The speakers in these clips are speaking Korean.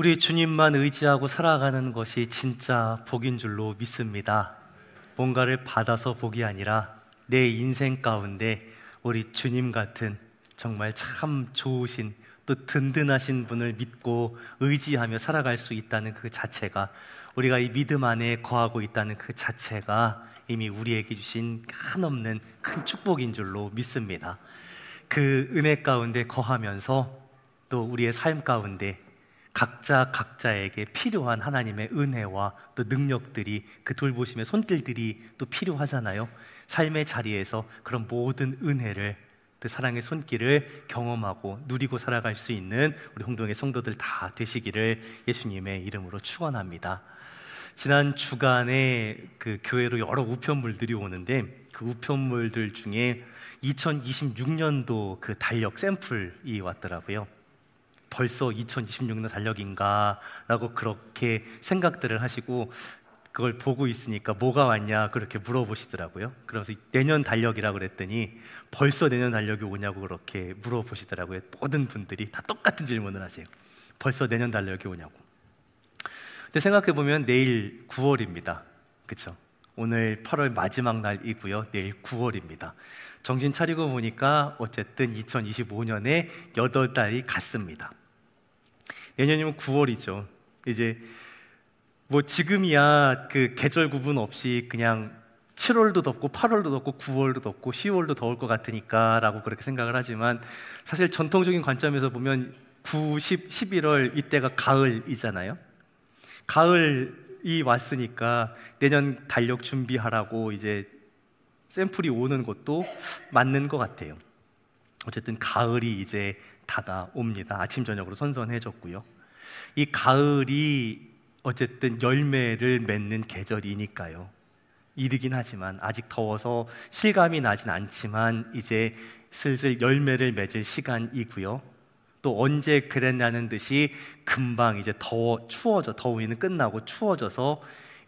우리 주님만 의지하고 살아가는 것이 진짜 복인 줄로 믿습니다. 뭔가를 받아서 복이 아니라 내 인생 가운데 우리 주님 같은 정말 참 좋으신 또 든든하신 분을 믿고 의지하며 살아갈 수 있다는 그 자체가, 우리가 이 믿음 안에 거하고 있다는 그 자체가 이미 우리에게 주신 한없는 큰 축복인 줄로 믿습니다. 그 은혜 가운데 거하면서 또 우리의 삶 가운데 각자에게 필요한 하나님의 은혜와 또 능력들이, 그 돌보심의 손길들이 또 필요하잖아요. 삶의 자리에서 그런 모든 은혜를, 그 사랑의 손길을 경험하고 누리고 살아갈 수 있는 우리 홍동의 성도들 다 되시기를 예수님의 이름으로 축원합니다. 지난 주간에 그 교회로 여러 우편물들이 오는데, 그 우편물들 중에 2026년도 그 달력 샘플이 왔더라고요. 벌써 2026년 달력인가 라고 그렇게 생각들을 하시고, 그걸 보고 있으니까 뭐가 왔냐 그렇게 물어보시더라고요. 그래서 내년 달력이라고 그랬더니 벌써 내년 달력이 오냐고 그렇게 물어보시더라고요. 모든 분들이 다 똑같은 질문을 하세요. 벌써 내년 달력이 오냐고. 근데 생각해보면 내일 9월입니다. 그쵸? 오늘 8월 마지막 날이고요. 내일 9월입니다. 정신 차리고 보니까 어쨌든 2025년에 8달이 갔습니다. 내년이면 9월이죠. 이제 뭐 지금이야 그 계절 구분 없이 그냥 7월도 덥고 8월도 덥고 9월도 덥고 10월도 더울 것 같으니까 라고 그렇게 생각을 하지만, 사실 전통적인 관점에서 보면 9, 10, 11월 이때가 가을이잖아요. 가을이 왔으니까 내년 달력 준비하라고 이제 샘플이 오는 것도 맞는 것 같아요. 어쨌든 가을이 이제 다가옵니다. 아침 저녁으로 선선해졌고요. 이 가을이 어쨌든 열매를 맺는 계절이니까요. 이르긴 하지만 아직 더워서 실감이 나진 않지만 이제 슬슬 열매를 맺을 시간이고요. 또 언제 그랬냐는 듯이 금방 이제 더위는 끝나고 추워져서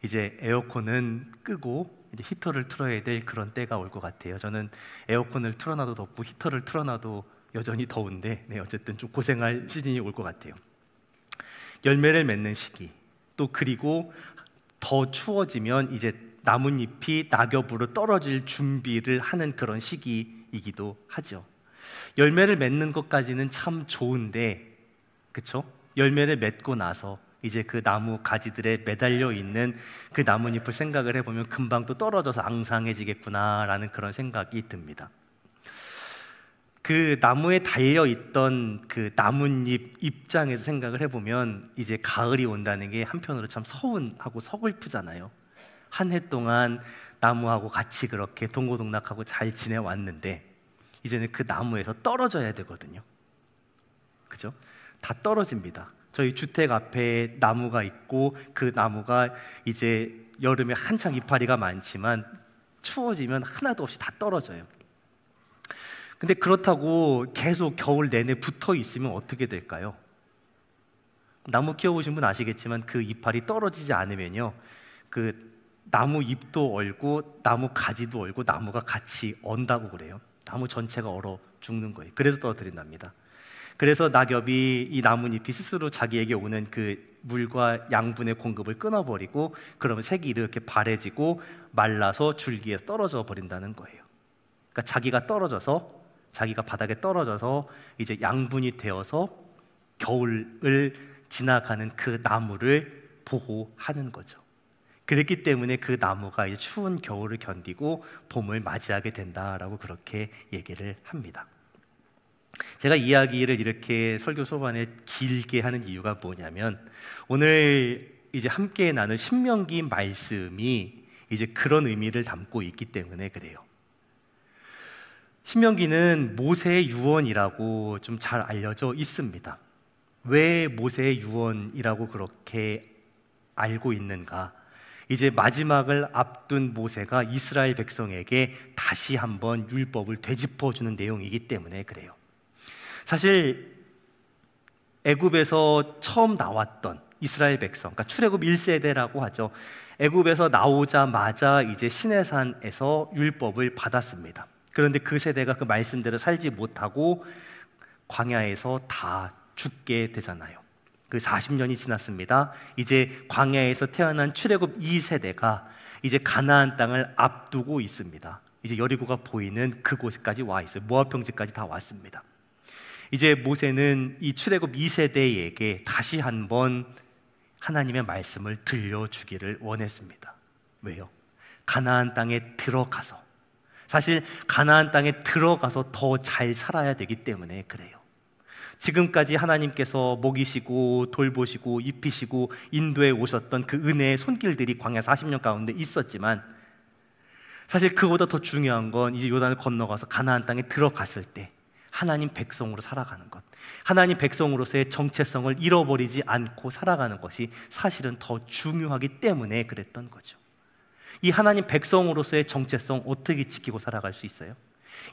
이제 에어컨은 끄고 이제 히터를 틀어야 될 그런 때가 올 것 같아요. 저는 에어컨을 틀어놔도 덥고 히터를 틀어놔도 여전히 더운데, 어쨌든 좀 고생할 시즌이 올 것 같아요. 열매를 맺는 시기, 또 그리고 더 추워지면 이제 나뭇잎이 낙엽으로 떨어질 준비를 하는 그런 시기이기도 하죠. 열매를 맺는 것까지는 참 좋은데, 그쵸? 열매를 맺고 나서 이제 그 나무 가지들에 매달려 있는 그 나뭇잎을 생각을 해보면 금방 또 떨어져서 앙상해지겠구나라는 그런 생각이 듭니다. 그 나무에 달려있던 그 나뭇잎 입장에서 생각을 해보면 이제 가을이 온다는 게 한편으로 참 서운하고 서글프잖아요. 한 해 동안 나무하고 같이 그렇게 동고동락하고 잘 지내왔는데 이제는 그 나무에서 떨어져야 되거든요. 그죠? 다 떨어집니다. 저희 주택 앞에 나무가 있고 그 나무가 이제 여름에 한창 이파리가 많지만 추워지면 하나도 없이 다 떨어져요. 근데 그렇다고 계속 겨울 내내 붙어 있으면 어떻게 될까요? 나무 키워보신 분 아시겠지만 그 이파리 떨어지지 않으면요, 그 나무 잎도 얼고 나무 가지도 얼고 나무가 같이 언다고 그래요. 나무 전체가 얼어 죽는 거예요. 그래서 떨어뜨린답니다. 그래서 낙엽이 이 나뭇잎이 스스로 자기에게 오는 그 물과 양분의 공급을 끊어버리고, 그러면 색이 이렇게 바래지고 말라서 줄기에서 떨어져 버린다는 거예요. 그러니까 자기가 바닥에 떨어져서 이제 양분이 되어서 겨울을 지나가는 그 나무를 보호하는 거죠. 그랬기 때문에 그 나무가 이제 추운 겨울을 견디고 봄을 맞이하게 된다라고 그렇게 얘기를 합니다. 제가 이야기를 이렇게 설교 초반에 길게 하는 이유가 뭐냐면, 오늘 이제 함께 나눌 신명기 말씀이 이제 그런 의미를 담고 있기 때문에 그래요. 신명기는 모세의 유언이라고 좀 잘 알려져 있습니다. 왜 모세의 유언이라고 그렇게 알고 있는가? 이제 마지막을 앞둔 모세가 이스라엘 백성에게 다시 한번 율법을 되짚어주는 내용이기 때문에 그래요. 사실 애굽에서 처음 나왔던 이스라엘 백성, 그러니까 출애굽 1세대라고 하죠. 애굽에서 나오자마자 이제 시내산에서 율법을 받았습니다. 그런데 그 세대가 그 말씀대로 살지 못하고 광야에서 다 죽게 되잖아요. 그 40년이 지났습니다. 이제 광야에서 태어난 출애굽 2세대가 이제 가나안 땅을 앞두고 있습니다. 이제 여리고가 보이는 그곳까지 와 있어요. 모압 평지까지 다 왔습니다. 이제 모세는 이 출애굽 2세대에게 다시 한번 하나님의 말씀을 들려주기를 원했습니다. 왜요? 가나안 땅에 들어가서, 사실 가나안 땅에 들어가서 더 잘 살아야 되기 때문에 그래요. 지금까지 하나님께서 먹이시고 돌보시고 입히시고 인도해 오셨던 그 은혜의 손길들이 광야 40년 가운데 있었지만, 사실 그보다 더 중요한 건 이제 요단을 건너가서 가나안 땅에 들어갔을 때 하나님 백성으로 살아가는 것, 하나님 백성으로서의 정체성을 잃어버리지 않고 살아가는 것이 사실은 더 중요하기 때문에 그랬던 거죠. 이 하나님 백성으로서의 정체성 어떻게 지키고 살아갈 수 있어요?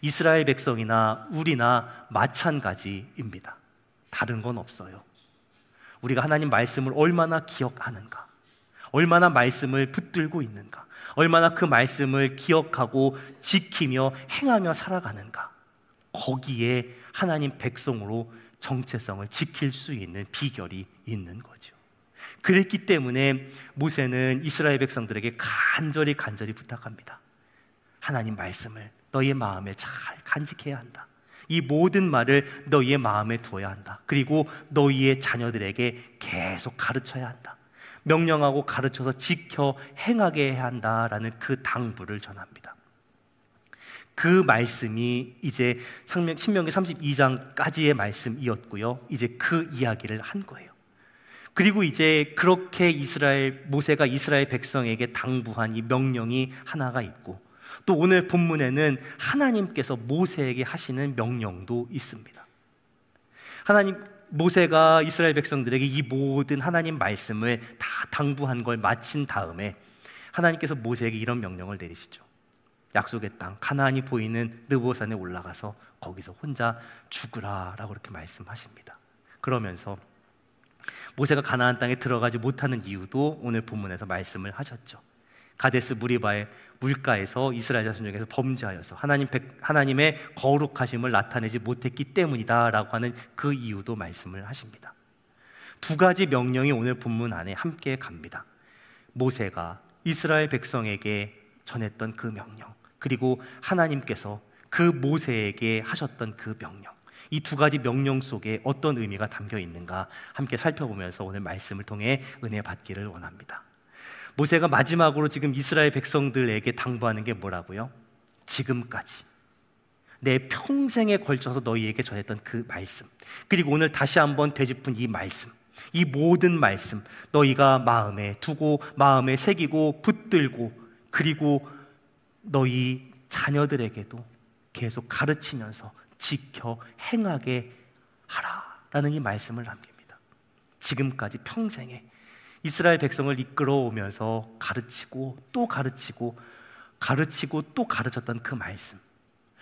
이스라엘 백성이나 우리나 마찬가지입니다. 다른 건 없어요. 우리가 하나님 말씀을 얼마나 기억하는가, 얼마나 말씀을 붙들고 있는가, 얼마나 그 말씀을 기억하고 지키며 행하며 살아가는가, 거기에 하나님 백성으로 정체성을 지킬 수 있는 비결이 있는 거죠. 그랬기 때문에 모세는 이스라엘 백성들에게 간절히 부탁합니다. 하나님 말씀을 너희의 마음에 잘 간직해야 한다. 이 모든 말을 너희의 마음에 두어야 한다. 그리고 너희의 자녀들에게 계속 가르쳐야 한다. 명령하고 가르쳐서 지켜 행하게 해야 한다라는 그 당부를 전합니다. 그 말씀이 이제 신명기 32장까지의 말씀이었고요. 이제 그 이야기를 한 거예요. 그리고 이제 그렇게 모세가 이스라엘 백성에게 당부한 이 명령이 하나가 있고, 또 오늘 본문에는 하나님께서 모세에게 하시는 명령도 있습니다. 모세가 이스라엘 백성들에게 이 모든 하나님 말씀을 다 당부한 걸 마친 다음에 하나님께서 모세에게 이런 명령을 내리시죠. 약속의 땅 가나안이 보이는 느보산에 올라가서 거기서 혼자 죽으라 라고 이렇게 말씀하십니다. 그러면서 모세가 가나안 땅에 들어가지 못하는 이유도 오늘 본문에서 말씀을 하셨죠. 가데스 무리바의 물가에서 이스라엘 자손 중에서 범죄하여서 하나님의 거룩하심을 나타내지 못했기 때문이다 라고 하는 그 이유도 말씀을 하십니다. 두 가지 명령이 오늘 본문 안에 함께 갑니다. 모세가 이스라엘 백성에게 전했던 그 명령, 그리고 하나님께서 그 모세에게 하셨던 그 명령, 이 두 가지 명령 속에 어떤 의미가 담겨 있는가 함께 살펴보면서 오늘 말씀을 통해 은혜 받기를 원합니다. 모세가 마지막으로 지금 이스라엘 백성들에게 당부하는 게 뭐라고요? 지금까지 내 평생에 걸쳐서 너희에게 전했던 그 말씀, 그리고 오늘 다시 한번 되짚은 이 말씀, 이 모든 말씀 너희가 마음에 두고 마음에 새기고 붙들고, 그리고 너희 자녀들에게도 계속 가르치면서 지켜 행하게 하라라는 이 말씀을 남깁니다. 지금까지 평생에 이스라엘 백성을 이끌어오면서 가르치고 또 가르치고 또 가르쳤던 그 말씀,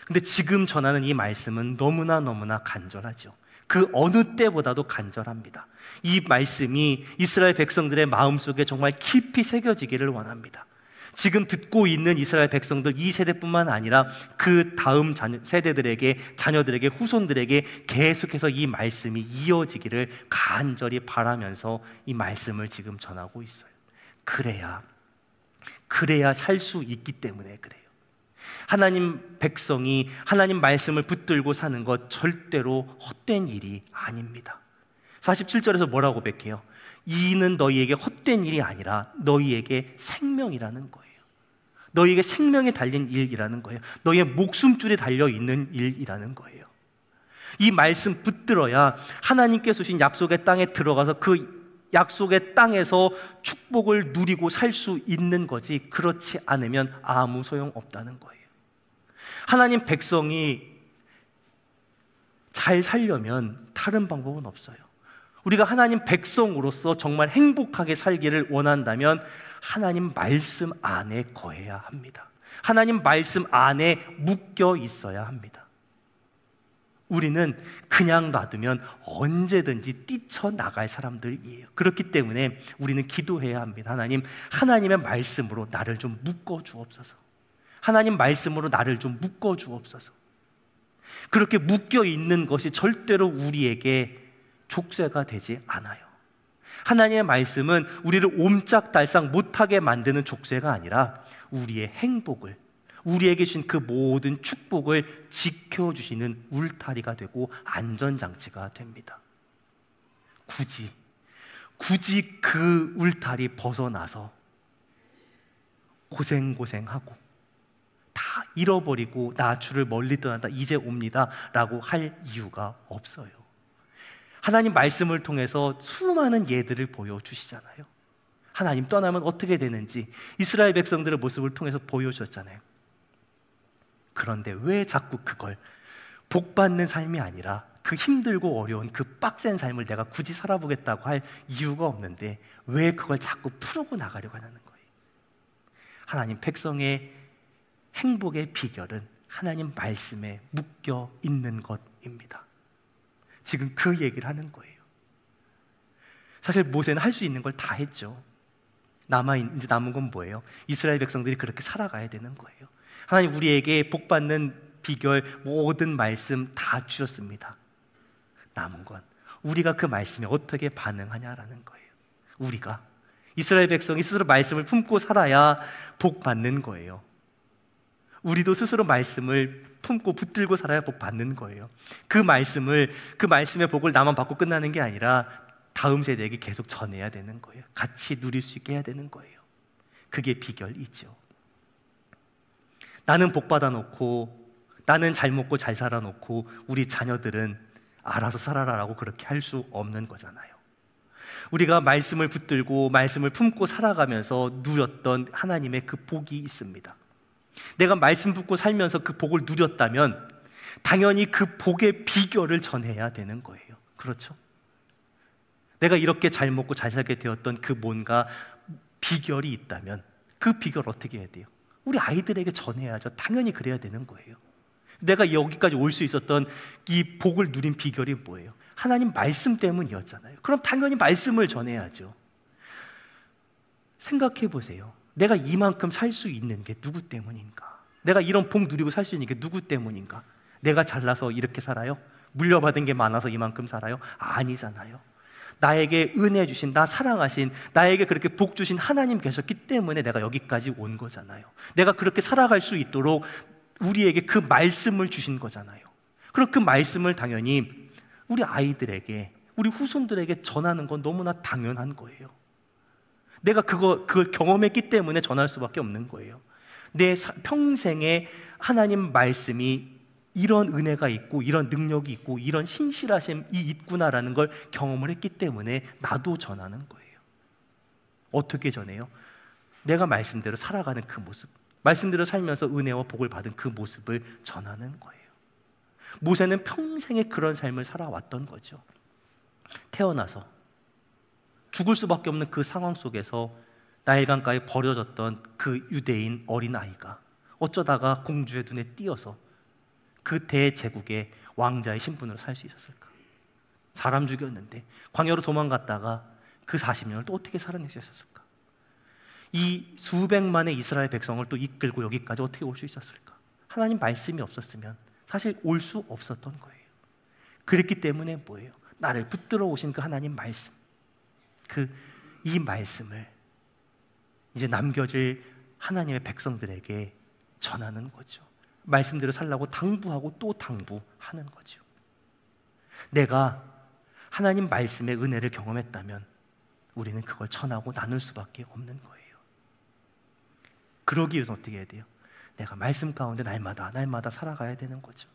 근데 지금 전하는 이 말씀은 너무나 간절하죠. 그 어느 때보다도 간절합니다. 이 말씀이 이스라엘 백성들의 마음속에 정말 깊이 새겨지기를 원합니다. 지금 듣고 있는 이스라엘 백성들, 이 세대뿐만 아니라 그 다음 세대들에게, 자녀들에게, 후손들에게 계속해서 이 말씀이 이어지기를 간절히 바라면서 이 말씀을 지금 전하고 있어요. 그래야 살 수 있기 때문에 그래요. 하나님 백성이 하나님 말씀을 붙들고 사는 것 절대로 헛된 일이 아닙니다. 47절에서 뭐라고 고백해요? 이는 너희에게 헛된 일이 아니라 너희에게 생명이라는 거예요. 너희에게 생명이 달린 일이라는 거예요. 너희의 목숨줄이 달려있는 일이라는 거예요. 이 말씀 붙들어야 하나님께서 주신 약속의 땅에 들어가서 그 약속의 땅에서 축복을 누리고 살 수 있는 거지, 그렇지 않으면 아무 소용없다는 거예요. 하나님 백성이 잘 살려면 다른 방법은 없어요. 우리가 하나님 백성으로서 정말 행복하게 살기를 원한다면 하나님 말씀 안에 거해야 합니다. 하나님 말씀 안에 묶여 있어야 합니다. 우리는 그냥 놔두면 언제든지 뛰쳐나갈 사람들이에요. 그렇기 때문에 우리는 기도해야 합니다. 하나님의 말씀으로 나를 좀 묶어 주옵소서. 하나님 말씀으로 나를 좀 묶어 주옵소서. 그렇게 묶여 있는 것이 절대로 우리에게 족쇄가 되지 않아요. 하나님의 말씀은 우리를 옴짝달싹 못하게 만드는 족쇄가 아니라 우리의 행복을, 우리에게 주신 그 모든 축복을 지켜주시는 울타리가 되고 안전장치가 됩니다. 굳이 그 울타리 벗어나서 고생하고 다 잃어버리고 나 주를 멀리 떠난다, 이제 옵니다 라고 할 이유가 없어요. 하나님 말씀을 통해서 수많은 예들을 보여주시잖아요. 하나님 떠나면 어떻게 되는지 이스라엘 백성들의 모습을 통해서 보여주셨잖아요. 그런데 왜 자꾸 그걸 복받는 삶이 아니라 그 힘들고 어려운 그 빡센 삶을 내가 굳이 살아보겠다고 할 이유가 없는데 왜 그걸 자꾸 풀고 나가려고 하는 거예요? 하나님 백성의 행복의 비결은 하나님 말씀에 묶여 있는 것입니다. 지금 그 얘기를 하는 거예요. 사실 모세는 할 수 있는 걸 다 했죠. 이제 남은 건 뭐예요? 이스라엘 백성들이 그렇게 살아가야 되는 거예요. 하나님 우리에게 복받는 비결 모든 말씀 다 주셨습니다. 남은 건 우리가 그 말씀에 어떻게 반응하냐라는 거예요. 우리가 이스라엘 백성이 스스로 말씀을 품고 살아야 복 받는 거예요. 우리도 스스로 말씀을 품고 붙들고 살아야 복 받는 거예요. 그 말씀의 복을 나만 받고 끝나는 게 아니라 다음 세대에게 계속 전해야 되는 거예요. 같이 누릴 수 있게 해야 되는 거예요. 그게 비결이죠. 나는 복 받아놓고 나는 잘 먹고 잘 살아놓고 우리 자녀들은 알아서 살아라라고 그렇게 할 수 없는 거잖아요. 우리가 말씀을 붙들고 말씀을 품고 살아가면서 누렸던 하나님의 그 복이 있습니다. 내가 말씀 붙고 살면서 그 복을 누렸다면 당연히 그 복의 비결을 전해야 되는 거예요. 그렇죠? 내가 이렇게 잘 먹고 잘 살게 되었던 그 뭔가 비결이 있다면 그 비결 어떻게 해야 돼요? 우리 아이들에게 전해야죠. 당연히 그래야 되는 거예요. 내가 여기까지 올 수 있었던 이 복을 누린 비결이 뭐예요? 하나님 말씀 때문이었잖아요. 그럼 당연히 말씀을 전해야죠. 생각해 보세요. 내가 이만큼 살 수 있는 게 누구 때문인가? 내가 이런 복 누리고 살 수 있는 게 누구 때문인가? 내가 잘나서 이렇게 살아요? 물려받은 게 많아서 이만큼 살아요? 아니잖아요. 나에게 은혜 주신, 나 사랑하신, 나에게 그렇게 복 주신 하나님 계셨기 때문에 내가 여기까지 온 거잖아요. 내가 그렇게 살아갈 수 있도록 우리에게 그 말씀을 주신 거잖아요. 그럼 그 말씀을 당연히 우리 아이들에게, 우리 후손들에게 전하는 건 너무나 당연한 거예요. 내가 그걸 경험했기 때문에 전할 수밖에 없는 거예요. 내 평생에 하나님 말씀이 이런 은혜가 있고 이런 능력이 있고 이런 신실하심이 있구나라는 걸 경험을 했기 때문에 나도 전하는 거예요. 어떻게 전해요? 내가 말씀대로 살아가는 그 모습, 말씀대로 살면서 은혜와 복을 받은 그 모습을 전하는 거예요. 모세는 평생에 그런 삶을 살아왔던 거죠. 태어나서 죽을 수밖에 없는 그 상황 속에서 나일강가에 버려졌던 그 유대인 어린아이가 어쩌다가 공주의 눈에 띄어서 그 대제국의 왕자의 신분으로 살 수 있었을까? 사람 죽였는데 광야로 도망갔다가 그 40년을 또 어떻게 살아낼 수 있었을까? 이 수백만의 이스라엘 백성을 또 이끌고 여기까지 어떻게 올 수 있었을까? 하나님 말씀이 없었으면 사실 올 수 없었던 거예요. 그랬기 때문에 뭐예요? 나를 붙들어 오신 그 하나님 말씀, 이 말씀을 이제 남겨질 하나님의 백성들에게 전하는 거죠. 말씀대로 살라고 당부하고 또 당부하는 거죠. 내가 하나님 말씀의 은혜를 경험했다면 우리는 그걸 전하고 나눌 수밖에 없는 거예요. 그러기 위해서 어떻게 해야 돼요? 내가 말씀 가운데 날마다 살아가야 되는 거죠.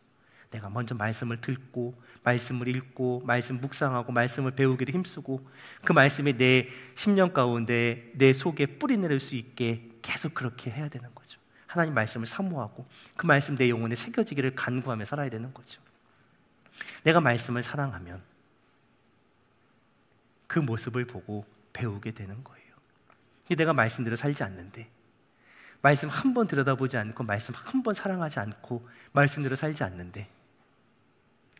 내가 먼저 말씀을 듣고 말씀을 읽고 말씀 묵상하고 말씀을 배우기를 힘쓰고 그 말씀이 내 심령 가운데 내 속에 뿌리 내릴 수 있게 계속 그렇게 해야 되는 거죠. 하나님 말씀을 사모하고 그 말씀 내 영혼에 새겨지기를 간구하며 살아야 되는 거죠. 내가 말씀을 사랑하면 그 모습을 보고 배우게 되는 거예요. 내가 말씀대로 살지 않는데, 말씀 한 번 들여다보지 않고 말씀 한 번 사랑하지 않고 말씀대로 살지 않는데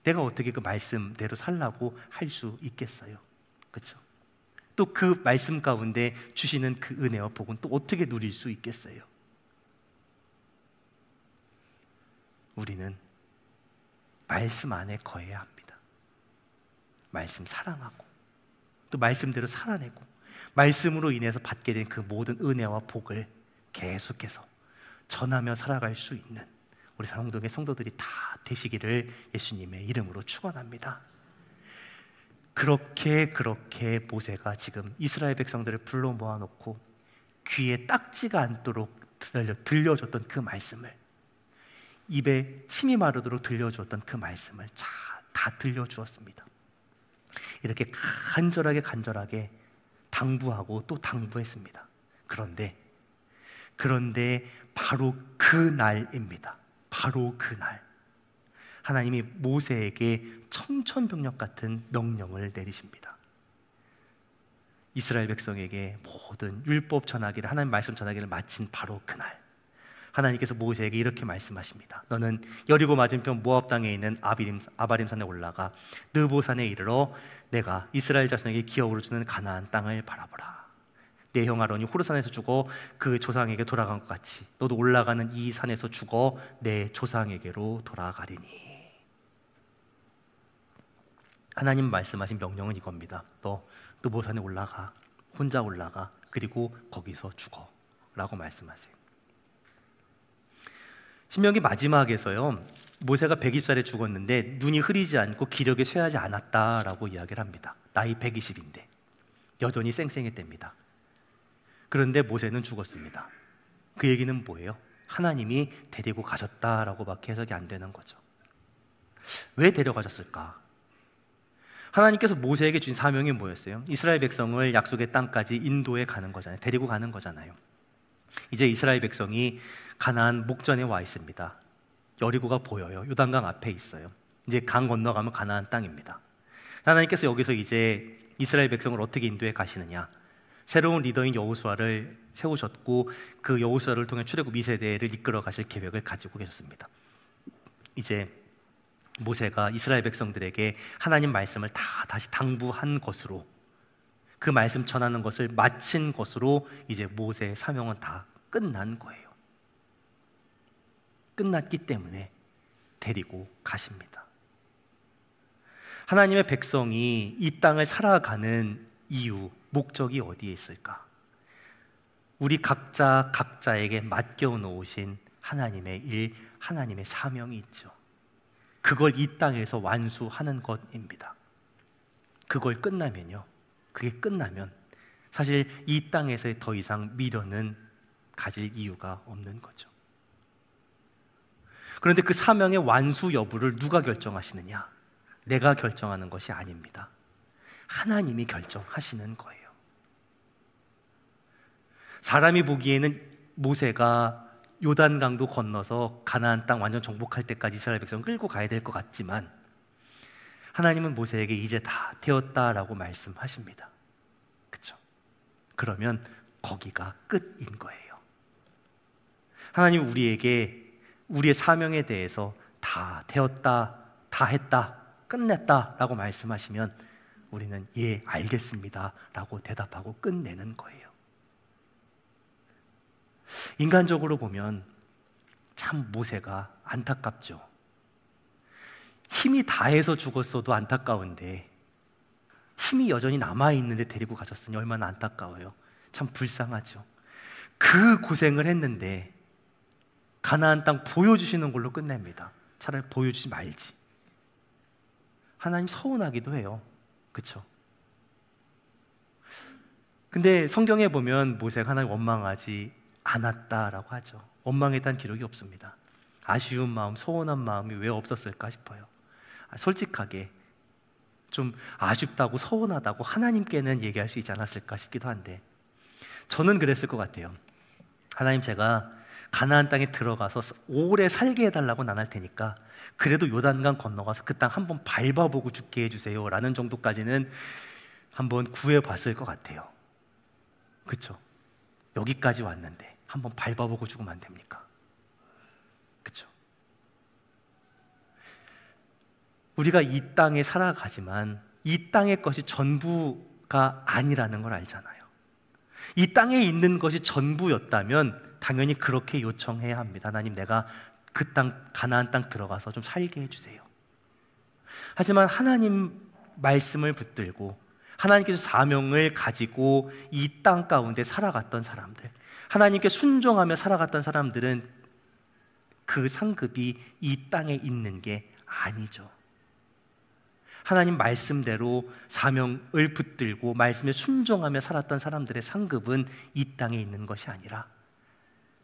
내가 어떻게 그 말씀대로 살라고 할 수 있겠어요? 그렇죠? 또 그 말씀 가운데 주시는 그 은혜와 복은 또 어떻게 누릴 수 있겠어요? 우리는 말씀 안에 거해야 합니다. 말씀 사랑하고 또 말씀대로 살아내고 말씀으로 인해서 받게 된 그 모든 은혜와 복을 계속해서 전하며 살아갈 수 있는 우리 사랑동의 성도들이 다 되시기를 예수님의 이름으로 축원합니다. 그렇게 모세가 지금 이스라엘 백성들을 불러 모아놓고 귀에 딱지가 않도록 들려줬던 그 말씀을, 입에 침이 마르도록 들려주었던 그 말씀을 다 들려주었습니다. 이렇게 간절하게 당부하고 또 당부했습니다. 그런데 바로 그날입니다. 바로 그날 하나님이 모세에게 청천벽력 같은 명령을 내리십니다. 이스라엘 백성에게 모든 율법 전하기를, 하나님 말씀 전하기를 마친 바로 그날 하나님께서 모세에게 이렇게 말씀하십니다. 너는 여리고 맞은편 모압 땅에 있는 아바림산에 올라가 느보산에 이르러 내가 이스라엘 자손에게 기업으로 주는 가나안 땅을 바라보라. 내 형 아론이 호르산에서 죽어 그 조상에게 돌아간 것 같이 너도 올라가는 이 산에서 죽어 내 조상에게로 돌아가리니. 하나님 말씀하신 명령은 이겁니다. 너 느보산에 올라가, 혼자 올라가, 그리고 거기서 죽어 라고 말씀하세요. 신명기 마지막에서요, 모세가 120살에 죽었는데 눈이 흐리지 않고 기력이 쇠하지 않았다라고 이야기를 합니다. 나이 120인데 여전히 쌩쌩했답니다. 그런데 모세는 죽었습니다. 그 얘기는 뭐예요? 하나님이 데리고 가셨다라고밖에 해석이 안 되는 거죠. 왜 데려가셨을까? 하나님께서 모세에게 주신 사명이 뭐였어요? 이스라엘 백성을 약속의 땅까지 인도해 가는 거잖아요. 데리고 가는 거잖아요. 이제 이스라엘 백성이 가나안 목전에 와 있습니다. 여리고가 보여요. 요단강 앞에 있어요. 이제 강 건너가면 가나안 땅입니다. 하나님께서 여기서 이제 이스라엘 백성을 어떻게 인도해 가시느냐? 새로운 리더인 여호수아를 세우셨고 그 여호수아를 통해 출애굽 2세대를 이끌어 가실 계획을 가지고 계셨습니다. 이제 모세가 이스라엘 백성들에게 하나님 말씀을 다시 당부한 것으로, 그 말씀 전하는 것을 마친 것으로 이제 모세의 사명은 다 끝난 거예요. 끝났기 때문에 데리고 가십니다. 하나님의 백성이 이 땅을 살아가는 이유, 목적이 어디에 있을까? 우리 각자에게 맡겨 놓으신 하나님의 일, 하나님의 사명이 있죠. 그걸 이 땅에서 완수하는 것입니다. 그게 끝나면 사실 이 땅에서 더 이상 미련은 가질 이유가 없는 거죠. 그런데 그 사명의 완수 여부를 누가 결정하시느냐? 내가 결정하는 것이 아닙니다. 하나님이 결정하시는 거예요. 사람이 보기에는 모세가 요단강도 건너서 가나안 땅 완전 정복할 때까지 이스라엘 백성을 끌고 가야 될 것 같지만 하나님은 모세에게 이제 다 되었다라고 말씀하십니다. 그렇죠? 그러면 거기가 끝인 거예요. 하나님 우리에게 우리의 사명에 대해서 다 되었다, 다 했다, 끝냈다라고 말씀하시면 우리는 예, 알겠습니다 라고 대답하고 끝내는 거예요. 인간적으로 보면 참 모세가 안타깝죠. 힘이 다해서 죽었어도 안타까운데 힘이 여전히 남아있는데 데리고 가셨으니 얼마나 안타까워요. 참 불쌍하죠. 그 고생을 했는데 가나안 땅 보여주시는 걸로 끝냅니다. 차라리 보여주지 말지. 하나님 서운하기도 해요. 그렇죠? 근데 성경에 보면 모세가 하나님 원망하지 않았다라고 하죠. 원망에 대한 기록이 없습니다. 아쉬운 마음, 서운한 마음이 왜 없었을까 싶어요. 솔직하게 좀 아쉽다고 서운하다고 하나님께는 얘기할 수 있지 않았을까 싶기도 한데 저는 그랬을 것 같아요. 하나님, 제가 가나안 땅에 들어가서 오래 살게 해달라고 난 할 테니까 그래도 요단강 건너가서 그 땅 한번 밟아보고 죽게 해주세요 라는 정도까지는 한번 구해봤을 것 같아요. 그렇죠? 여기까지 왔는데 한번 밟아보고 죽으면 안 됩니까? 그렇죠? 우리가 이 땅에 살아가지만 이 땅의 것이 전부가 아니라는 걸 알잖아요. 이 땅에 있는 것이 전부였다면 당연히 그렇게 요청해야 합니다. 하나님, 내가 그 땅, 가나안 땅 들어가서 좀 살게 해주세요. 하지만 하나님 말씀을 붙들고 하나님께서 사명을 가지고 이 땅 가운데 살아갔던 사람들, 하나님께 순종하며 살아갔던 사람들은 그 상급이 이 땅에 있는 게 아니죠. 하나님 말씀대로 사명을 붙들고 말씀에 순종하며 살았던 사람들의 상급은 이 땅에 있는 것이 아니라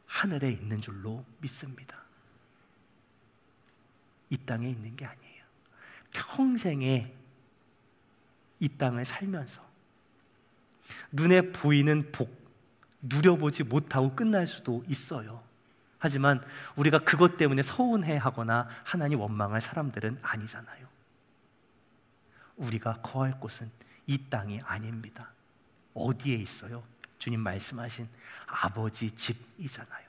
하늘에 있는 줄로 믿습니다. 이 땅에 있는 게 아니에요. 평생에 이 땅을 살면서 눈에 보이는 복 누려보지 못하고 끝날 수도 있어요. 하지만 우리가 그것 때문에 서운해하거나 하나님 원망할 사람들은 아니잖아요. 우리가 거할 곳은 이 땅이 아닙니다. 어디에 있어요? 주님 말씀하신 아버지 집이잖아요.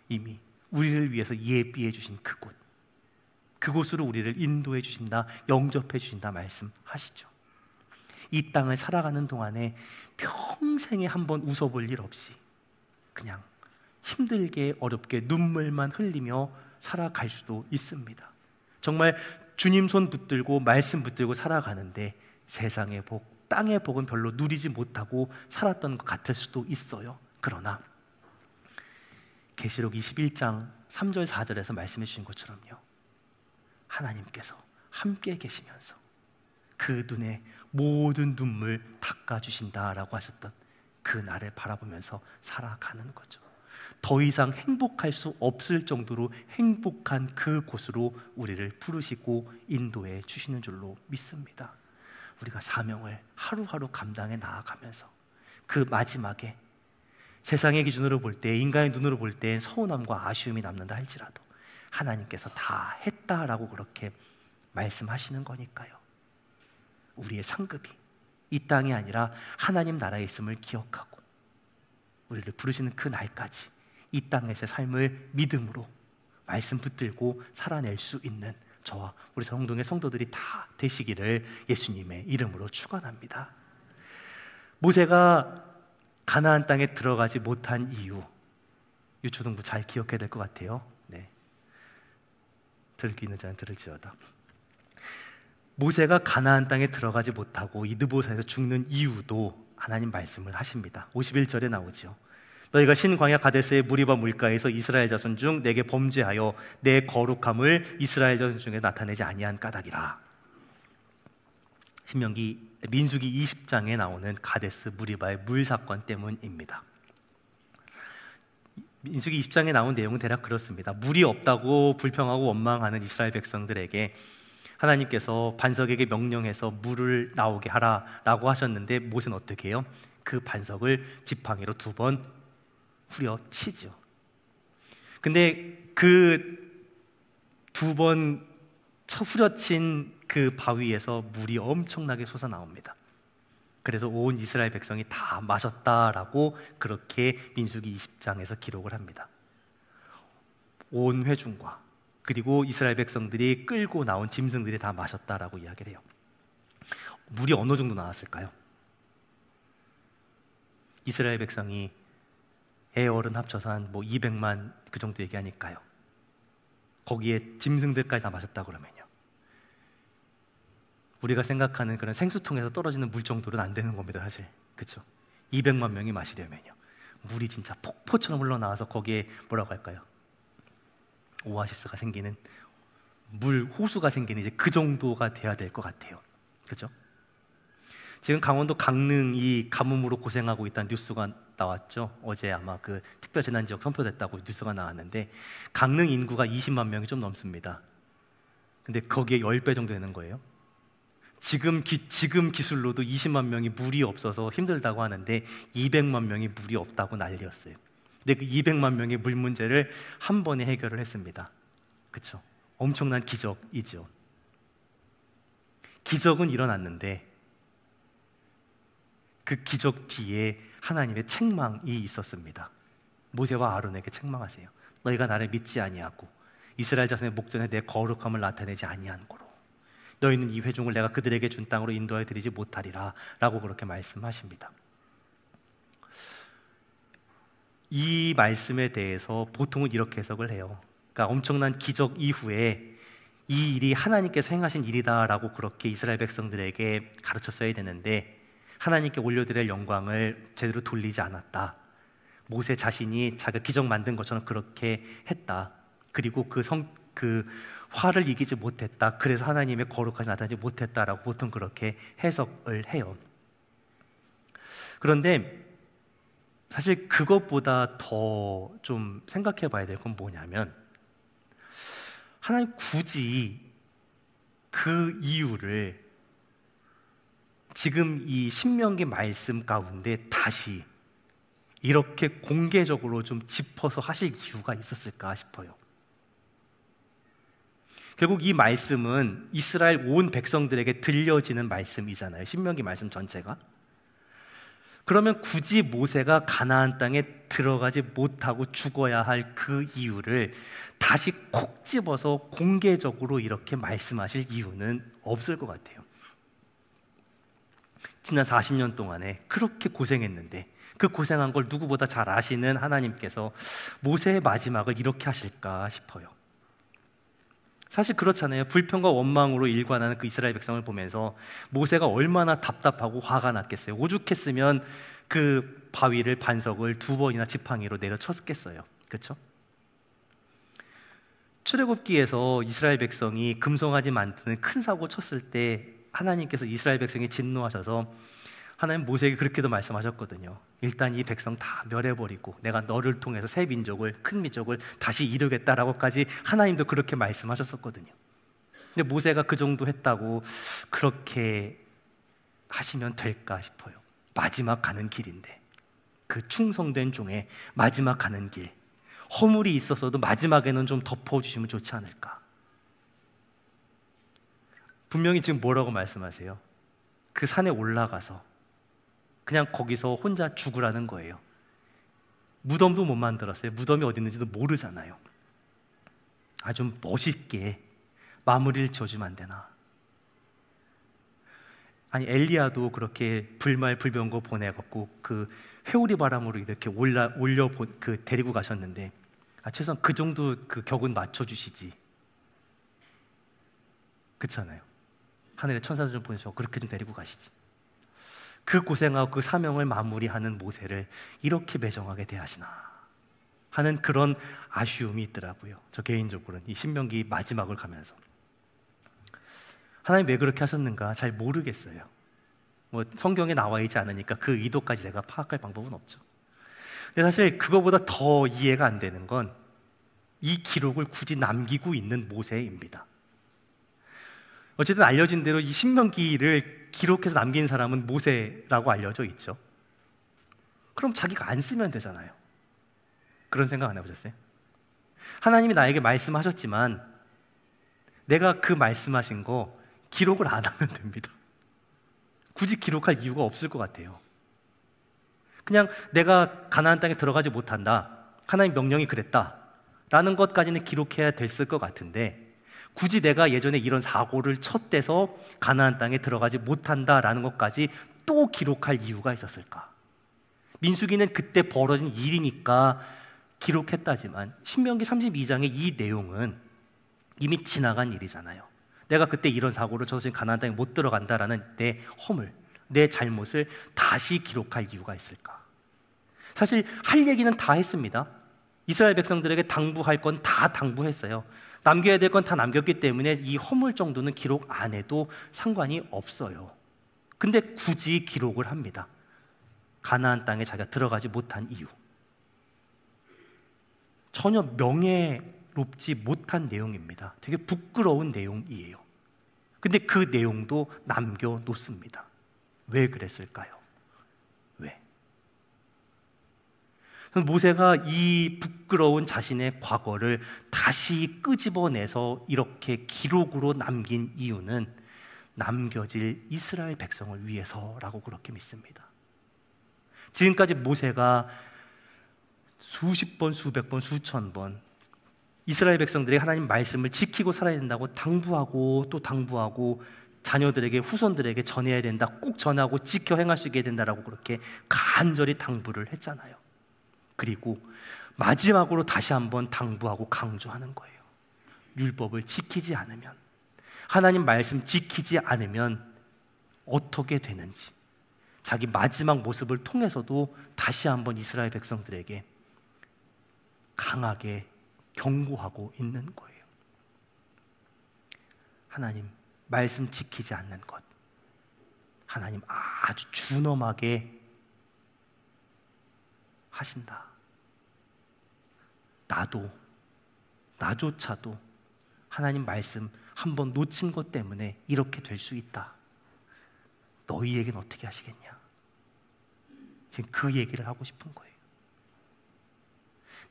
이미 우리를 위해서 예비해 주신 그곳, 그곳으로 우리를 인도해 주신다, 영접해 주신다 말씀하시죠. 이 땅을 살아가는 동안에 평생에 한번 웃어볼 일 없이 그냥 힘들게 어렵게 눈물만 흘리며 살아갈 수도 있습니다. 정말 주님 손 붙들고 말씀 붙들고 살아가는데 세상의 복, 땅의 복은 별로 누리지 못하고 살았던 것 같을 수도 있어요. 그러나 계시록 21장 3절 4절에서 말씀해 주신 것처럼요, 하나님께서 함께 계시면서 그 눈에 모든 눈물 닦아주신다라고 하셨던 그 날을 바라보면서 살아가는 거죠. 더 이상 행복할 수 없을 정도로 행복한 그곳으로 우리를 부르시고 인도해 주시는 줄로 믿습니다. 우리가 사명을 하루하루 감당해 나아가면서 그 마지막에 세상의 기준으로 볼 때, 인간의 눈으로 볼 때 서운함과 아쉬움이 남는다 할지라도 하나님께서 다 했다라고 그렇게 말씀하시는 거니까요. 우리의 상급이 이 땅이 아니라 하나님 나라에 있음을 기억하고 우리를 부르시는 그 날까지 이 땅에서의 삶을 믿음으로 말씀 붙들고 살아낼 수 있는 저와 우리 성동의 성도들이 다 되시기를 예수님의 이름으로 축원합니다. 모세가 가나안 땅에 들어가지 못한 이유, 유초등부 잘 기억해야 될 것 같아요. 네. 들을 게 있는 자는 들을지어다. 모세가 가나안 땅에 들어가지 못하고 이드보산에서 죽는 이유도 하나님 말씀을 하십니다. 51절에 나오죠. 너희가 신광야 가데스의 무리바 물가에서 이스라엘 자손 중 내게 범죄하여 내 거룩함을 이스라엘 자손 중에 나타내지 아니한 까닭이라. 민수기 20장에 나오는 가데스 무리바의 물 사건 때문입니다. 민수기 20장에 나온 내용은 대략 그렇습니다. 물이 없다고 불평하고 원망하는 이스라엘 백성들에게 하나님께서 반석에게 명령해서 물을 나오게 하라라고 하셨는데 모세는 어떻게 해요? 그 반석을 지팡이로 2번 후려치죠. 근데 그 2번 후려친 그 바위에서 물이 엄청나게 솟아나옵니다. 그래서 온 이스라엘 백성이 다 마셨다라고 그렇게 민수기 20장에서 기록을 합니다. 온 회중과 그리고 이스라엘 백성들이 끌고 나온 짐승들이 다 마셨다라고 이야기를 해요. 물이 어느 정도 나왔을까요? 이스라엘 백성이 애 어른 합쳐서 한 200만 그 정도 얘기하니까요. 거기에 짐승들까지 다 마셨다고 그러면요, 우리가 생각하는 그런 생수통에서 떨어지는 물 정도는 안 되는 겁니다, 사실. 그렇죠? 200만 명이 마시려면요, 물이 진짜 폭포처럼 흘러나와서 거기에 뭐라고 할까요? 오아시스가 생기는, 물 호수가 생기는 이제 그 정도가 돼야 될 것 같아요. 그렇죠? 지금 강원도 강릉이 가뭄으로 고생하고 있다는 뉴스가 나왔죠. 어제 아마 그 특별재난지역 선포됐다고 뉴스가 나왔는데 강릉 인구가 20만 명이 좀 넘습니다. 근데 거기에 10배 정도 되는 거예요. 지금 기술로도 20만 명이 물이 없어서 힘들다고 하는데 200만 명이 물이 없다고 난리였어요. 근데 그 200만 명의 물 문제를 한 번에 해결을 했습니다. 그렇죠? 엄청난 기적이죠. 기적은 일어났는데 그 기적 뒤에 하나님의 책망이 있었습니다. 모세와 아론에게 책망하세요. 너희가 나를 믿지 아니하고 이스라엘 자손의 목전에 내 거룩함을 나타내지 아니한 고로 너희는 이 회중을 내가 그들에게 준 땅으로 인도하여 드리지 못하리라 라고 그렇게 말씀하십니다. 이 말씀에 대해서 보통은 이렇게 해석을 해요. 그러니까 엄청난 기적 이후에 이 일이 하나님께서 행하신 일이다라고 그렇게 이스라엘 백성들에게 가르쳤어야 되는데 하나님께 올려드릴 영광을 제대로 돌리지 않았다. 모세 자신이 자기가 기적 만든 것처럼 그렇게 했다. 그리고 그 화를 이기지 못했다. 그래서 하나님의 거룩하지 나타나지 못했다라고 보통 그렇게 해석을 해요. 그런데 사실 그것보다 더 좀 생각해 봐야 될 건 뭐냐면 하나님 굳이 그 이유를 지금 이 신명기 말씀 가운데 다시 이렇게 공개적으로 좀 짚어서 하실 이유가 있었을까 싶어요. 결국 이 말씀은 이스라엘 온 백성들에게 들려지는 말씀이잖아요. 신명기 말씀 전체가. 그러면 굳이 모세가 가나안 땅에 들어가지 못하고 죽어야 할 그 이유를 다시 콕 집어서 공개적으로 이렇게 말씀하실 이유는 없을 것 같아요. 지난 40년 동안에 그렇게 고생했는데 그 고생한 걸 누구보다 잘 아시는 하나님께서 모세의 마지막을 이렇게 하실까 싶어요. 사실 그렇잖아요. 불평과 원망으로 일관하는 그 이스라엘 백성을 보면서 모세가 얼마나 답답하고 화가 났겠어요. 오죽했으면 그 바위를 반석을 2번이나 지팡이로 내려쳤겠어요. 그렇죠? 출애굽기에서 이스라엘 백성이 금송아지 만드는 큰 사고 쳤을 때 하나님께서 이스라엘 백성이 진노하셔서 하나님 모세에게 그렇게도 말씀하셨거든요. 일단 이 백성 다 멸해버리고 내가 너를 통해서 새 민족을, 큰 민족을 다시 이루겠다라고까지 하나님도 그렇게 말씀하셨었거든요. 근데 모세가 그 정도 했다고 그렇게 하시면 될까 싶어요. 마지막 가는 길인데, 그 충성된 종의 마지막 가는 길, 허물이 있었어도 마지막에는 좀 덮어주시면 좋지 않을까. 분명히 지금 뭐라고 말씀하세요? 그 산에 올라가서 그냥 거기서 혼자 죽으라는 거예요. 무덤도 못 만들었어요. 무덤이 어디 있는지도 모르잖아요. 좀 멋있게 마무리를 지어주면 안 되나? 아니 엘리야도 그렇게 불말불병거 보내갖고 그 회오리 바람으로 이렇게 데리고 가셨는데 최소한 그 정도 그 격은 맞춰주시지. 그렇잖아요. 하늘에 천사들 좀 보내셔서 그렇게 좀 데리고 가시지. 그 고생하고 그 사명을 마무리하는 모세를 이렇게 매정하게 대하시나 하는 그런 아쉬움이 있더라고요. 저 개인적으로는 이 신명기 마지막을 가면서 하나님 왜 그렇게 하셨는가 잘 모르겠어요. 성경에 나와 있지 않으니까 그 의도까지 제가 파악할 방법은 없죠. 근데 사실 그거보다 더 이해가 안 되는 건 이 기록을 굳이 남기고 있는 모세입니다. 어쨌든 알려진 대로 이 신명기를 기록해서 남긴 사람은 모세라고 알려져 있죠. 그럼 자기가 안 쓰면 되잖아요. 그런 생각 안 해보셨어요? 하나님이 나에게 말씀하셨지만 내가 그 말씀하신 거 기록을 안 하면 됩니다. 굳이 기록할 이유가 없을 것 같아요. 그냥 내가 가나안 땅에 들어가지 못한다, 하나님 명령이 그랬다 라는 것까지는 기록해야 됐을 것 같은데 굳이 내가 예전에 이런 사고를 쳤대서 가나안 땅에 들어가지 못한다라는 것까지 또 기록할 이유가 있었을까? 민수기는 그때 벌어진 일이니까 기록했다지만 신명기 32장의 이 내용은 이미 지나간 일이잖아요. 내가 그때 이런 사고를 쳐서 지금 가나안 땅에 못 들어간다라는 내 허물, 내 잘못을 다시 기록할 이유가 있을까? 사실 할 얘기는 다 했습니다. 이스라엘 백성들에게 당부할 건 다 당부했어요. 남겨야 될 건 다 남겼기 때문에 이 허물 정도는 기록 안 해도 상관이 없어요. 근데 굳이 기록을 합니다. 가나안 땅에 자기가 들어가지 못한 이유. 전혀 명예롭지 못한 내용입니다. 되게 부끄러운 내용이에요. 근데 그 내용도 남겨놓습니다. 왜 그랬을까요? 왜? 모세가 이 부끄러운 자신의 과거를 다시 끄집어내서 이렇게 기록으로 남긴 이유는 남겨질 이스라엘 백성을 위해서라고 그렇게 믿습니다. 지금까지 모세가 수십 번, 수백 번, 수천 번 이스라엘 백성들이 하나님 말씀을 지키고 살아야 된다고 당부하고 또 당부하고 자녀들에게, 후손들에게 전해야 된다, 꼭 전하고 지켜 행하시게 된다라고 그렇게 간절히 당부를 했잖아요. 그리고 마지막으로 다시 한번 당부하고 강조하는 거예요. 율법을 지키지 않으면, 하나님 말씀 지키지 않으면 어떻게 되는지 자기 마지막 모습을 통해서도 다시 한번 이스라엘 백성들에게 강하게 경고하고 있는 거예요. 하나님 말씀 지키지 않는 것, 하나님 아주 준엄하게 하신다. 나조차도 하나님 말씀 한번 놓친 것 때문에 이렇게 될 수 있다. 너희에겐 어떻게 하시겠냐? 지금 그 얘기를 하고 싶은 거예요.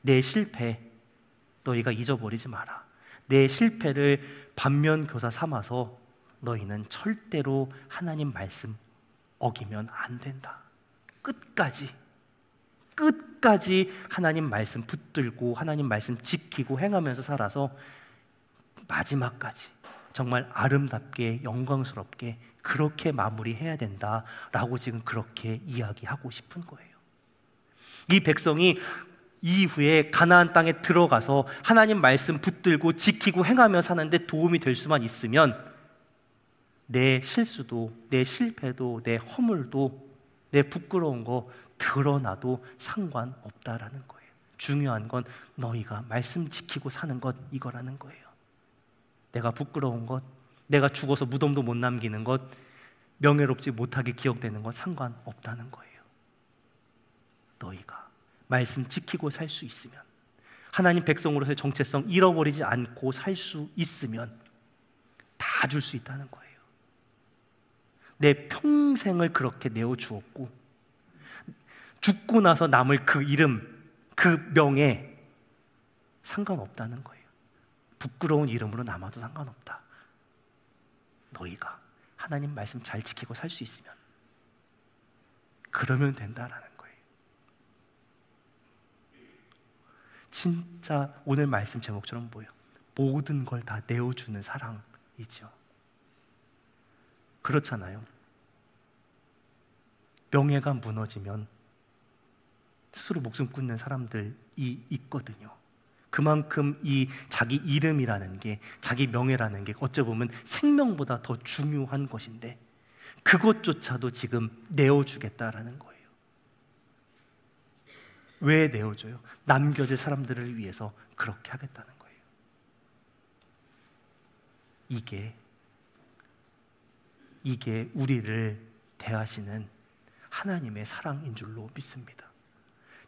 내 실패 너희가 잊어버리지 마라. 내 실패를 반면교사 삼아서 너희는 절대로 하나님 말씀 어기면 안 된다. 끝까지 하나님 말씀 붙들고 하나님 말씀 지키고 행하면서 살아서 마지막까지 정말 아름답게 영광스럽게 그렇게 마무리해야 된다라고 지금 그렇게 이야기하고 싶은 거예요. 이 백성이 이후에 가나안 땅에 들어가서 하나님 말씀 붙들고 지키고 행하며 사는데 도움이 될 수만 있으면 내 실수도, 내 실패도, 내 허물도, 내 부끄러운 거 드러나도 상관없다라는 거예요. 중요한 건 너희가 말씀 지키고 사는 것, 이거라는 거예요. 내가 부끄러운 것, 내가 죽어서 무덤도 못 남기는 것, 명예롭지 못하게 기억되는 것 상관없다는 거예요. 너희가 말씀 지키고 살 수 있으면, 하나님 백성으로서의 정체성 잃어버리지 않고 살 수 있으면 다 줄 수 있다는 거예요. 내 평생을 그렇게 내어주었고 죽고 나서 남을 그 이름, 그 명예 상관없다는 거예요. 부끄러운 이름으로 남아도 상관없다. 너희가 하나님 말씀 잘 지키고 살 수 있으면 그러면 된다라는 거예요. 진짜 오늘 말씀 제목처럼 뭐예요? 모든 걸 다 내어주는 사랑이죠. 그렇잖아요. 명예가 무너지면 스스로 목숨 끊는 사람들이 있거든요. 그만큼 이 자기 이름이라는 게, 자기 명예라는 게 어찌 보면 생명보다 더 중요한 것인데 그것조차도 지금 내어주겠다라는 거예요. 왜 내어줘요? 남겨질 사람들을 위해서 그렇게 하겠다는 거예요. 이게 우리를 대하시는 하나님의 사랑인 줄로 믿습니다.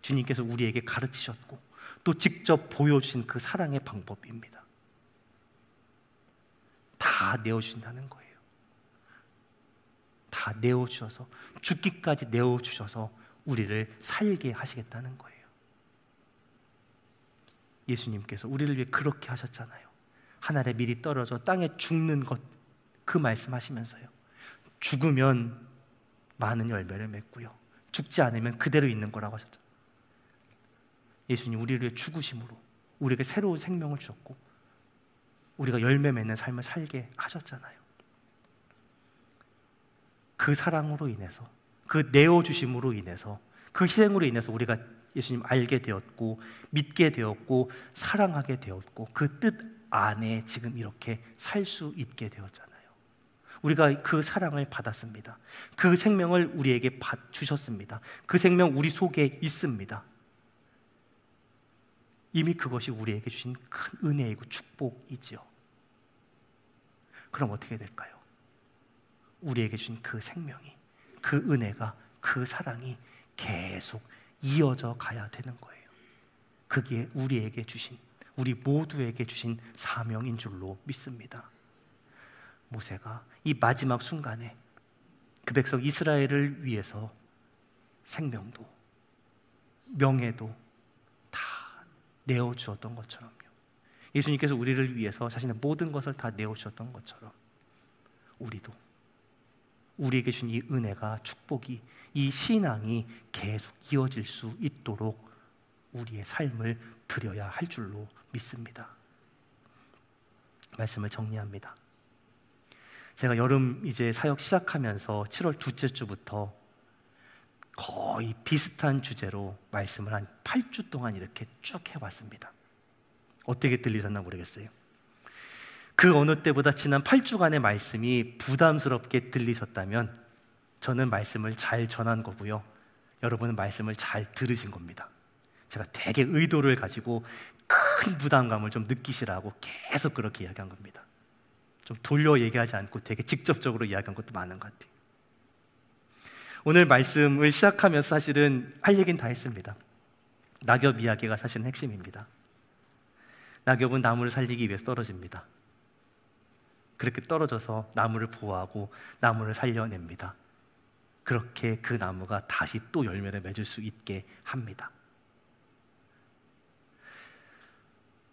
주님께서 우리에게 가르치셨고 또 직접 보여주신 그 사랑의 방법입니다. 다 내어주신다는 거예요. 다 내어주셔서, 죽기까지 내어주셔서 우리를 살게 하시겠다는 거예요. 예수님께서 우리를 위해 그렇게 하셨잖아요. 하늘에 미리 떨어져 땅에 죽는 것, 그 말씀하시면서요, 죽으면 많은 열매를 맺고요, 죽지 않으면 그대로 있는 거라고 하셨죠. 예수님 우리를 위해 죽으심으로 우리에게 새로운 생명을 주셨고 우리가 열매 맺는 삶을 살게 하셨잖아요. 그 사랑으로 인해서, 그 내어주심으로 인해서, 그 희생으로 인해서 우리가 예수님 알게 되었고 믿게 되었고 사랑하게 되었고 그 뜻 안에 지금 이렇게 살 수 있게 되었잖아요. 우리가 그 사랑을 받았습니다. 그 생명을 우리에게 주셨습니다. 그 생명 우리 속에 있습니다. 이미 그것이 우리에게 주신 큰 은혜이고 축복이지요. 그럼 어떻게 될까요? 우리에게 주신 그 생명이, 그 은혜가, 그 사랑이 계속 이어져 가야 되는 거예요. 그게 우리에게 주신, 우리 모두에게 주신 사명인 줄로 믿습니다. 모세가 이 마지막 순간에 그 백성 이스라엘을 위해서 생명도 명예도 다 내어주었던 것처럼요, 예수님께서 우리를 위해서 자신의 모든 것을 다 내어주셨던 것처럼 우리도 우리에게 주신 이 은혜가, 축복이, 이 신앙이 계속 이어질 수 있도록 우리의 삶을 드려야 할 줄로 믿습니다. 말씀을 정리합니다. 제가 여름 이제 사역 시작하면서 7월 둘째 주부터 거의 비슷한 주제로 말씀을 한 8주 동안 이렇게 쭉 해왔습니다. 어떻게 들리셨나 모르겠어요. 그 어느 때보다 지난 8주간의 말씀이 부담스럽게 들리셨다면 저는 말씀을 잘 전한 거고요, 여러분은 말씀을 잘 들으신 겁니다. 제가 되게 의도를 가지고 큰 부담감을 좀 느끼시라고 계속 그렇게 이야기한 겁니다. 좀 돌려 얘기하지 않고 되게 직접적으로 이야기한 것도 많은 것 같아요. 오늘 말씀을 시작하면서 사실은 할 얘기는 다 했습니다. 낙엽 이야기가 사실은 핵심입니다. 낙엽은 나무를 살리기 위해서 떨어집니다. 그렇게 떨어져서 나무를 보호하고 나무를 살려냅니다. 그렇게 그 나무가 다시 또 열매를 맺을 수 있게 합니다.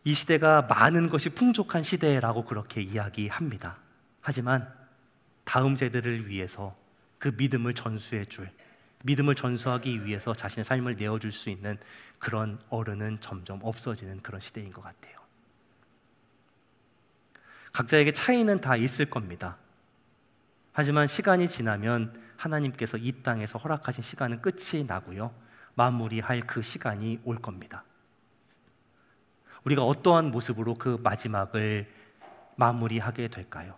이 시대가 많은 것이 풍족한 시대라고 그렇게 이야기합니다. 하지만 다음 세대를 위해서 그 믿음을 전수해 줄, 믿음을 전수하기 위해서 자신의 삶을 내어줄 수 있는 그런 어른은 점점 없어지는 그런 시대인 것 같아요. 각자에게 차이는 다 있을 겁니다. 하지만 시간이 지나면 하나님께서 이 땅에서 허락하신 시간은 끝이 나고요, 마무리할 그 시간이 올 겁니다. 우리가 어떠한 모습으로 그 마지막을 마무리하게 될까요?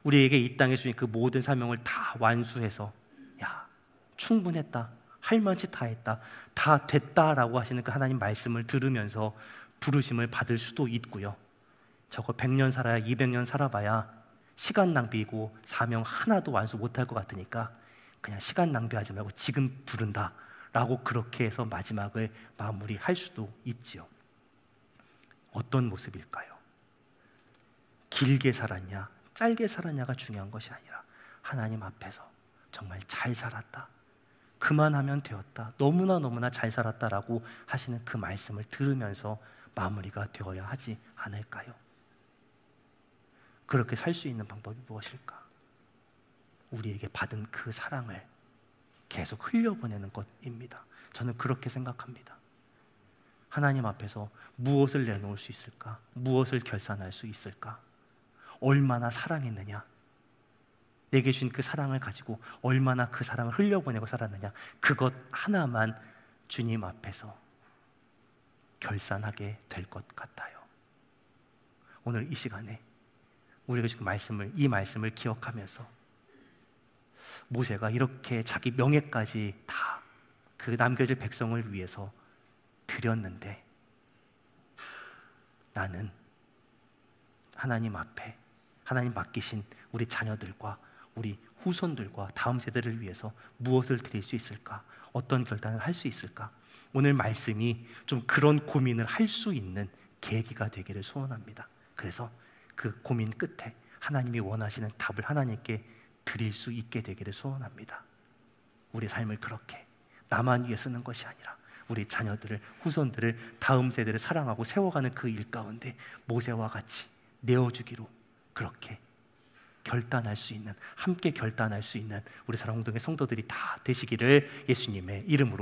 우리에게 이 땅에 주신 그 모든 사명을 다 완수해서 야, 충분했다, 할 만치 다 했다, 다 됐다라고 하시는 그 하나님 말씀을 들으면서 부르심을 받을 수도 있고요, 저거 100년 살아야 200년 살아봐야 시간 낭비이고 사명 하나도 완수 못할 것 같으니까 그냥 시간 낭비하지 말고 지금 부른다 라고 그렇게 해서 마지막을 마무리할 수도 있지요. 어떤 모습일까요? 길게 살았냐 짧게 살았냐가 중요한 것이 아니라 하나님 앞에서 정말 잘 살았다, 그만하면 되었다, 너무나 잘 살았다라고 하시는 그 말씀을 들으면서 마무리가 되어야 하지 않을까요? 그렇게 살 수 있는 방법이 무엇일까? 우리에게 받은 그 사랑을 계속 흘려보내는 것입니다. 저는 그렇게 생각합니다. 하나님 앞에서 무엇을 내놓을 수 있을까? 무엇을 결산할 수 있을까? 얼마나 사랑했느냐? 내게 주신 그 사랑을 가지고 얼마나 그 사랑을 흘려보내고 살았느냐? 그것 하나만 주님 앞에서 결산하게 될 것 같아요. 오늘 이 시간에 우리가 지금 이 말씀을 기억하면서 모세가 이렇게 자기 명예까지 다 그 남겨질 백성을 위해서 드렸는데 나는 하나님 앞에 하나님 맡기신 우리 자녀들과 우리 후손들과 다음 세대를 위해서 무엇을 드릴 수 있을까? 어떤 결단을 할 수 있을까? 오늘 말씀이 좀 그런 고민을 할 수 있는 계기가 되기를 소원합니다. 그래서 그 고민 끝에 하나님이 원하시는 답을 하나님께 드릴 수 있게 되기를 소원합니다. 우리 삶을 그렇게 나만 위해 쓰는 것이 아니라 우리 자녀들을, 후손들을, 다음 세대를 사랑하고 세워가는 그 일 가운데 모세와 같이 내어주기로 그렇게 결단할 수 있는, 함께 결단할 수 있는 우리 사랑홍동의 성도들이 다 되시기를 예수님의 이름으로